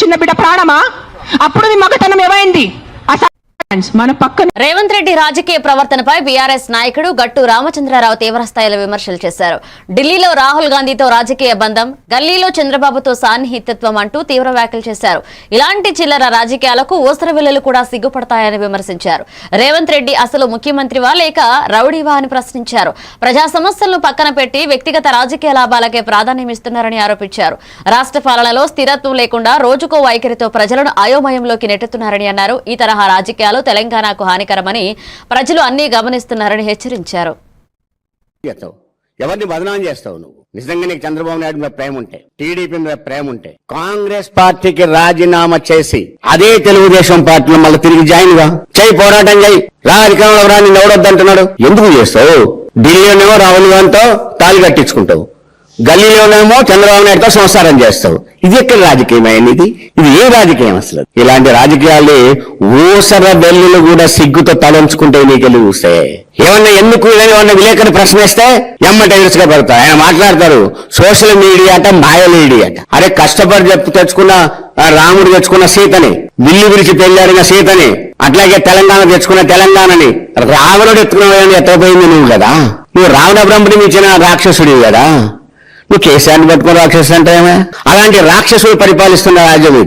చిన్న బిడ్డ ప్రాణమా? అప్పుడు మీ మగతనం ఏమైంది? మన పక్కన రేవంత్ రెడ్డి రాజకీయ ప్రవర్తనపై బీఆర్ఎస్ నాయకుడు గట్టు రామచంద్రరావు తీవ్రస్థాయిలో విమర్శలు చేశారు. ఢిల్లీలో రాహుల్ గాంధీతో రాజకీయ బంధం, గల్లీలో చంద్రబాబుతో సాన్నిహిత్యత్వం అంటూ తీవ్ర వ్యాఖ్యలు చేశారు. ఇలాంటి చిల్లర రాజకీయాలకు ఊసరవిల్లులు కూడా సిగ్గుపడతాయని విమర్శించారు. రేవంత్ రెడ్డి అసలు ముఖ్యమంత్రివా లేక రౌడీవా అని ప్రశ్నించారు. ప్రజా సమస్యలను పక్కన పెట్టి వ్యక్తిగత రాజకీయ లాభాలకే ప్రాధాన్యమిస్తున్నారని ఆరోపించారు. రాష్ట్ర పాలనలో స్థిరత్వం లేకుండా రోజుకో వైఖరితో ప్రజలను అయోమయంలోకి నెట్టుతున్నారని అన్నారు. ఈ తరహా రాజకీయాలు తెలంగాణకు హానికరమని ప్రజలు అన్ని గమనిస్తున్నారని హెచ్చరించారు. ఎవరిని బదనాం చేస్తావు నువ్వు? నిజంగా నీకు చంద్రబాబు నాయుడు మీద ప్రేమ ఉంటే, టీడీపీ మీద ప్రేమ ఉంటే, కాంగ్రెస్ పార్టీకి రాజీనామా చేసి అదే తెలుగుదేశం పార్టీలో మళ్ళీ తిరిగి జాయిన్ గా చేయి, పోరాటం చేయి. అధికారంలో రా, నిన్ను ఎవడొద్దంటున్నాడు? ఎందుకు చేస్తావు? ఢిల్లీలోనేమో రాహుల్ గాంధీతో తాళి కట్టించుకుంటావు, గల్లీలోనేమో చంద్రబాబు నాయుడుతో సంసారం చేస్తావు. ఇది ఎక్కడ రాజకీయమైంది? ఇది ఏ రాజకీయం అసలు? ఇలాంటి రాజకీయాలు ఊసర వెల్లులు కూడా సిగ్గుతో తలంచుకుంటే నీకెళ్ళి చూస్తే ఏమన్నా ఎందుకు ఏమన్నా విలేకరు ప్రశ్నిస్తే ఎమ్మట ఎదురుగా పెడతా. ఆయన మాట్లాడతారు సోషల్ మీడియా అట, మాయ మీడియా అట. అరే కష్టపడి తెచ్చుకున్న రాముడు తెచ్చుకున్న సీతని, విల్లు విరిచి పెళ్ళాడిన సీతని, అట్లాగే తెలంగాణ తెచ్చుకున్న తెలంగాణని రావణుడు ఎత్తుకున్న ఎత్తపోయింది నువ్వు కదా. నువ్వు రావణ బ్రహ్మని ఇచ్చిన రాక్షసుడివి కదా. నువ్వు కేసీఆర్ని పట్టుకుని రాక్షసు అంటే అలాంటి రాక్షసుడు పరిపాలిస్తున్న రాజ్యం